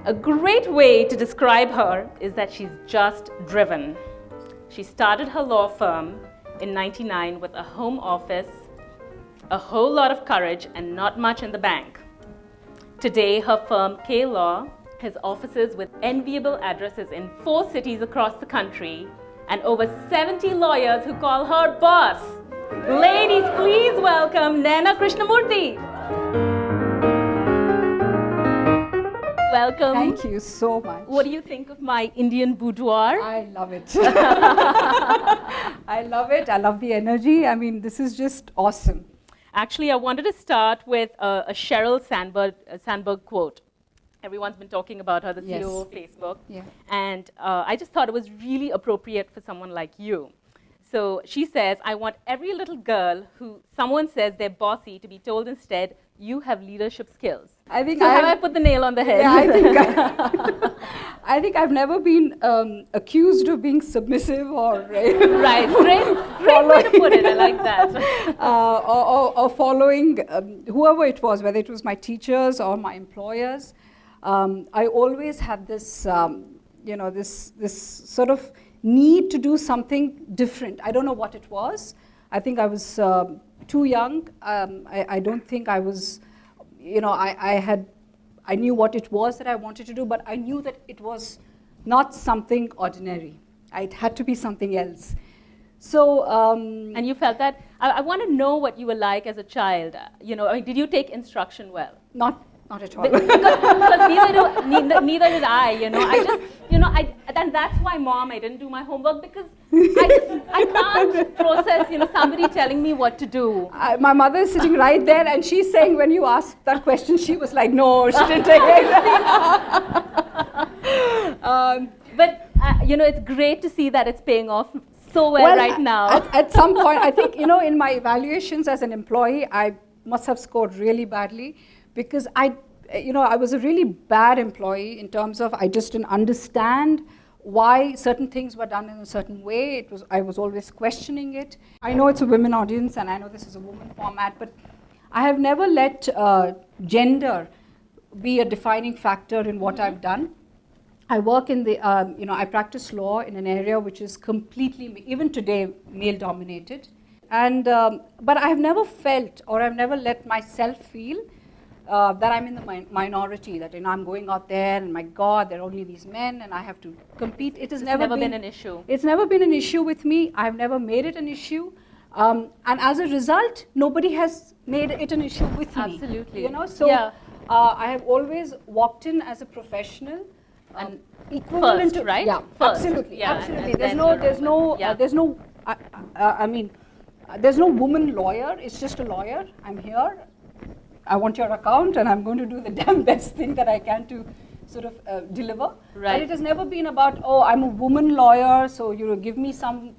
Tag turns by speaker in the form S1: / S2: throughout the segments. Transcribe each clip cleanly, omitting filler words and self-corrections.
S1: A great way to describe her is that she's just driven. She started her law firm in '99 with a home office, a whole lot of courage, and not much in the bank. Today, her firm, K Law, has offices with enviable addresses in 4 cities across the country and over 70 lawyers who call her boss. Ladies, please welcome Naina Krishna Murthy. Welcome.
S2: Thank you so much.
S1: What do you think of my Indian boudoir?
S2: I love it. I love it. I love the energy. I mean, this is just awesome.
S1: Actually, I wanted to start with a Sheryl Sandberg quote. Everyone's been talking about her, the CEO of Facebook.
S2: Yeah.
S1: And I just thought it was really appropriate for someone like you. So she says, I want every little girl who someone says they're bossy to be told instead, you have leadership skills.
S2: I think
S1: so have I put the nail on the head?
S2: Yeah, I think I've never been accused of being submissive or
S1: right. Great way to put it. I like that.
S2: or following whoever it was, whether it was my teachers or my employers. I always had this, this sort of need to do something different. I don't know what it was. I think I was too young. I don't think I was, I knew what it was that I wanted to do, but I knew that it was not something ordinary. It had to be something else. So,
S1: and you felt that. I want to know what you were like as a child. Did you take instruction well?
S2: Not at all.
S1: Because neither did I. And that's why, Mom, I didn't do my homework because I can't process, somebody telling me what to do.
S2: My mother is sitting right there, and she's saying when you asked that question, she was like, no, she didn't take it.
S1: But it's great to see that it's paying off so well right now.
S2: At some point, I think in my evaluations as an employee, I must have scored really badly. Because I was a really bad employee in terms of I just didn't understand why certain things were done in a certain way. I was always questioning it. I know it's a women audience and I know this is a woman format, but I have never let gender be a defining factor in what I've done. I work in the, I practice law in an area which is completely, even today, male dominated. And, but I've never felt or I've never let myself feel that I'm in the minority, that I'm going out there and my God, there are only these men and I have to compete. It has never
S1: been an issue.
S2: It's never been an issue with me. I've never made it an issue. And as a result, nobody has made it an issue with me.
S1: Absolutely.
S2: So
S1: yeah.
S2: I have always walked in as a professional and equivalent
S1: first,
S2: to,
S1: right?
S2: Yeah,
S1: first.
S2: Absolutely.
S1: Yeah,
S2: absolutely.
S1: and
S2: There's no woman lawyer. It's just a lawyer. I'm here. I want your account and I'm going to do the damn best thing that I can to sort of deliver.
S1: Right.
S2: But it has never been about, I'm a woman lawyer, so give me some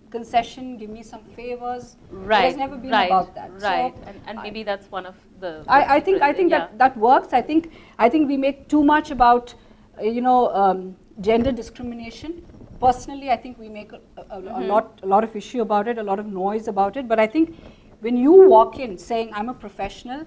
S2: concession, give me some favors.
S1: Right.
S2: It has never been about that.
S1: Right. So and maybe that's one of the
S2: I think that works. I think we make too much about gender discrimination. Personally, I think we make a lot of issue about it, a lot of noise about it. But I think when you walk in saying I'm a professional,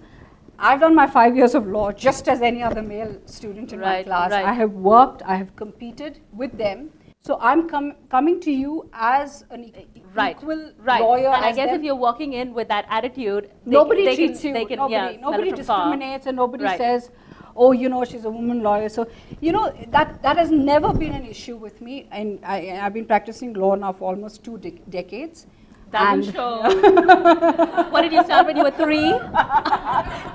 S2: I've done my 5 years of law just as any other male student in my class.
S1: Right.
S2: I have worked, I have competed with them. So I'm coming to you as an equal lawyer.
S1: And I guess if you're walking in with that attitude,
S2: nobody treats you. Nobody discriminates and nobody says, she's a woman lawyer. So, that has never been an issue with me. And I've been practicing law now for almost 2 decades.
S1: Doesn't show. What did you start when you were 3?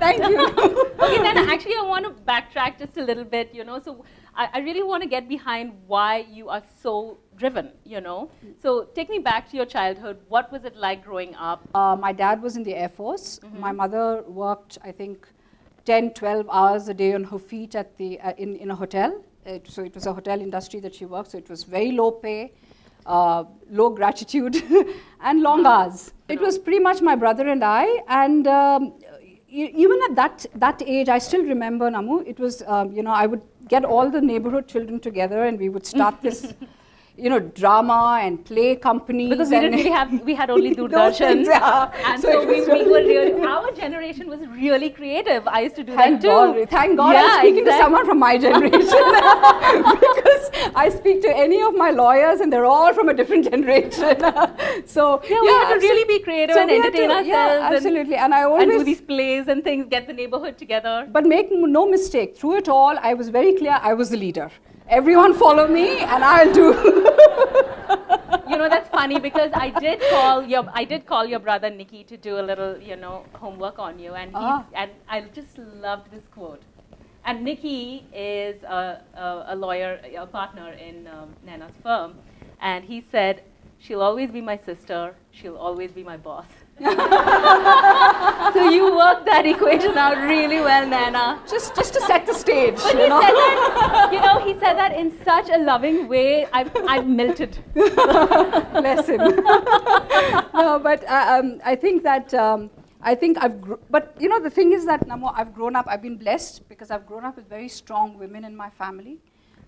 S2: Thank you.
S1: Okay, then actually I want to backtrack just a little bit, So I really want to get behind why you are so driven, So take me back to your childhood. What was it like growing up?
S2: My dad was in the Air Force. My mother worked, I think, 10, 12 hours a day on her feet at the in a hotel. So it was a hotel industry that she worked. So it was very low pay. Low gratitude and long hours. It was pretty much my brother and I, and even at that age, I still remember, Namu, it was, I would get all the neighborhood children together and we would start this, drama and play companies.
S1: Because we didn't really have, we had only Doordarshan. And so we were really, our generation was really creative. I used to do that too.
S2: Thank God I'm speaking to someone from my generation. Because I speak to any of my lawyers and they're all from a different generation. So
S1: we had to really be creative and entertain ourselves.
S2: Yeah, absolutely. And I always
S1: do these plays and things, get the neighborhood together.
S2: But make no mistake, through it all, I was very clear I was the leader. Everyone follow me and I'll do.
S1: That's funny because I did call your brother Nikki to do a little, homework on you, and and I just loved this quote. And Nikki is a lawyer, a partner in Naina's firm, and he said, "She'll always be my sister. She'll always be my boss." So you worked that equation out really well, Naina.
S2: Just to set the stage.
S1: But he said that, he said that in such a loving way. I've melted.
S2: Bless him. No, but I think that but the thing is that Namu, I've grown up. I've been blessed because I've grown up with very strong women in my family.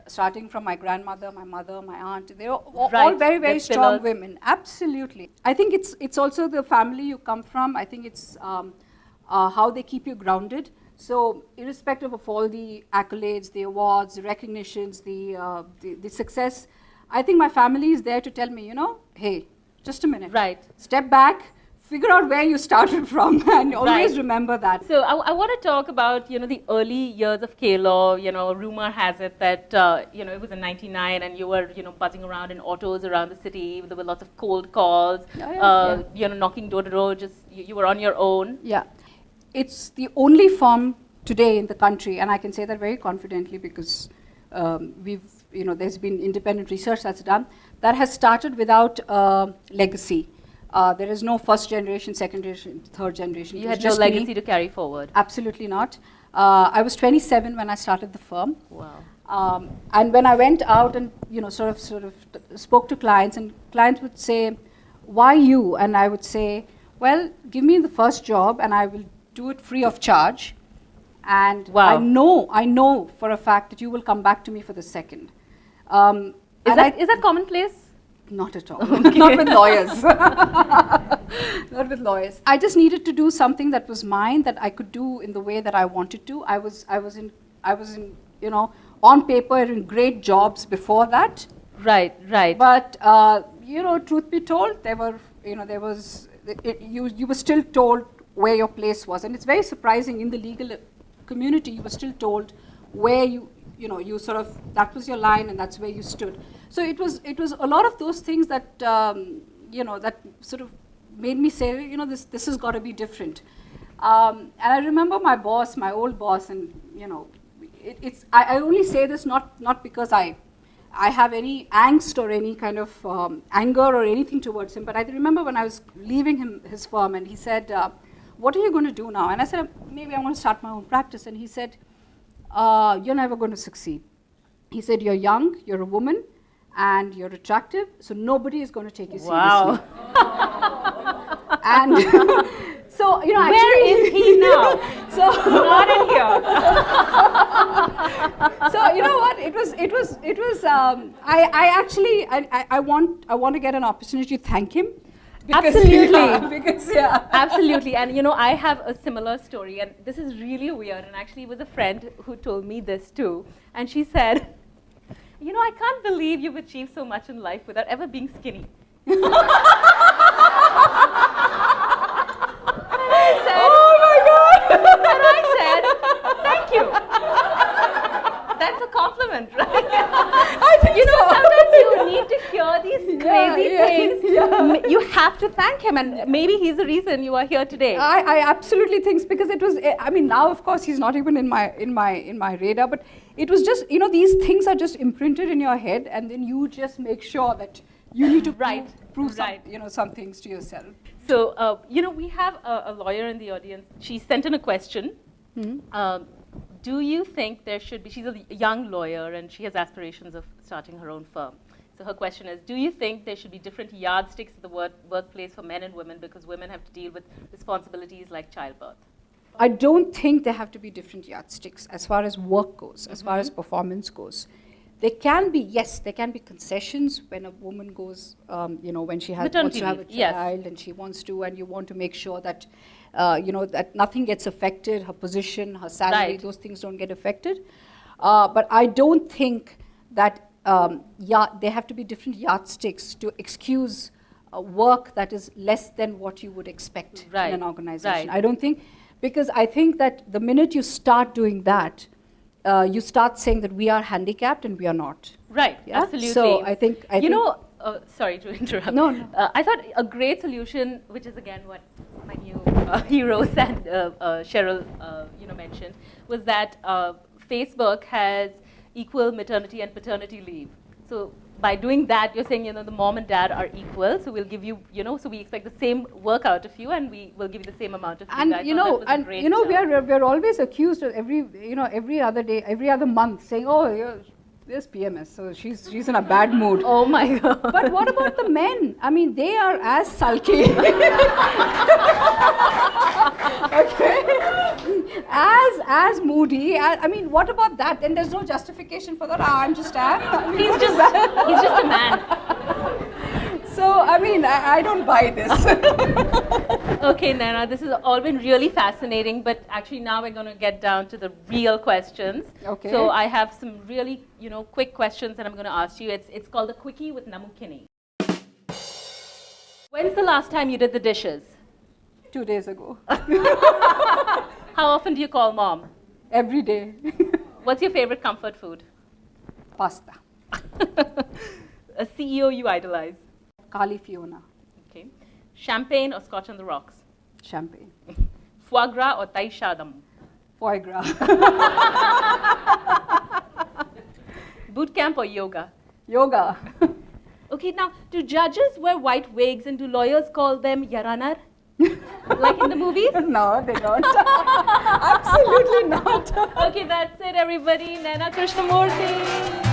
S2: Starting from my grandmother, my mother, my aunt, they're all very, very strong women. Absolutely. I think it's also the family you come from. I think it's how they keep you grounded. So irrespective of all the accolades, the awards, the recognitions, the success, I think my family is there to tell me, hey, just a minute.
S1: Right.
S2: Step back. Figure out where you started from and always remember that.
S1: So I want to talk about, the early years of K-Law. Rumor has it that, it was in 99 and you were, buzzing around in autos around the city. There were lots of cold calls, knocking door to door, just you were on your own.
S2: Yeah. It's the only firm today in the country, and I can say that very confidently because there's been independent research that's done, that has started without legacy. There is no first generation, second generation, third generation.
S1: You had no legacy to carry forward?
S2: Absolutely not. I was 27 when I started the firm.
S1: Wow.
S2: And when I went out and sort of spoke to clients, and clients would say, "Why you?" And I would say, "Well, give me the first job, and I will do it free of charge. And I know for a fact that you will come back to me for the second."
S1: Is that commonplace?
S2: Not at all. Not with lawyers. Not with lawyers. I just needed to do something that was mine, that I could do in the way that I wanted to. I was in on paper in great jobs before that.
S1: Right.
S2: But truth be told, you were still told where your place was, and it's very surprising in the legal community. You were still told where that was your line and that's where you stood. So it was a lot of those things that that sort of made me say, this has got to be different. And I remember my boss, my old boss, and I only say this not because I have any angst or any kind of anger or anything towards him, but I remember when I was leaving his firm, and he said, "What are you going to do now?" And I said, "Maybe I'm going to start my own practice." And he said, "You're never going to succeed." He said, "You're young, you're a woman, and you're attractive, so nobody is going to take you seriously." And so,
S1: where is he now?
S2: So
S1: not in here.
S2: So you know what? It was. I want to get an opportunity to thank him.
S1: Absolutely.
S2: Because
S1: Absolutely. And I have a similar story, and this is really weird, and actually it was a friend who told me this too, and she said, "I can't believe you've achieved so much in life without ever being skinny." And I said,
S2: "Oh my God!"
S1: And I said, "Thank you." That's a compliment, right?
S2: I think
S1: sometimes you need to hear these crazy things. Yeah. You have to thank him, and maybe he's the reason you are here today.
S2: I absolutely think, because it was. I mean, now of course he's not even in my radar, but it was just these things are just imprinted in your head, and then you just make sure that you need to prove some things to yourself.
S1: So we have a lawyer in the audience. She sent in a question. Mm-hmm. Do you think there should be, she's a young lawyer and she has aspirations of starting her own firm. So her question is, do you think there should be different yardsticks at the workplace for men and women because women have to deal with responsibilities like childbirth?
S2: I don't think there have to be different yardsticks as far as work goes, as far as performance goes. There can be, yes, there can be concessions when a woman goes, when she wants
S1: Maternity
S2: to have a
S1: leave, yes.
S2: child and she wants to, and you want to make sure that, that nothing gets affected, her position, her salary,
S1: Right.
S2: those things don't get affected. But I don't think that there have to be different yardsticks to excuse work that is less than what you would expect
S1: Right.
S2: in an organization.
S1: Right.
S2: I don't think, because I think that the minute you start doing that, you start saying that we are handicapped and we are not.
S1: Right,
S2: Yeah?
S1: absolutely.
S2: So I think
S1: sorry to interrupt.
S2: No, no.
S1: I thought a great solution, which is again what my new heroes and Cheryl, mentioned, was that Facebook has equal maternity and paternity leave. So by doing that, you're saying, the mom and dad are equal. So we'll give you, so we expect the same work out of you, and we will give you the same amount of.
S2: And we are always accused of every other day, every other month, saying, oh, there's PMS, so she's in a bad mood.
S1: Oh my God!
S2: But what about the men? I mean, they are as sulky, okay, as moody. I mean, what about that? Then there's no justification for that. I'm just
S1: he's just a man.
S2: So I mean, I don't buy this.
S1: Okay, Naina, this has all been really fascinating, but actually now we're going to get down to the real questions.
S2: Okay.
S1: So I have some really, quick questions that I'm going to ask you. It's called the Quickie with Namu Kini. When's the last time you did the dishes?
S2: 2 days ago.
S1: How often do you call mom?
S2: Every day.
S1: What's your favorite comfort food?
S2: Pasta.
S1: A CEO you idolize?
S2: Kali Fiona.
S1: Okay. Champagne or Scotch on the rocks?
S2: Champagne.
S1: Foie gras or Thai shadam?
S2: Foie gras.
S1: Boot camp or yoga?
S2: Yoga.
S1: Okay, now, do judges wear white wigs and do lawyers call them yaranar? Like in the movies?
S2: No, they don't. Absolutely not.
S1: Okay, that's it, everybody. Naina Krishna Murthy.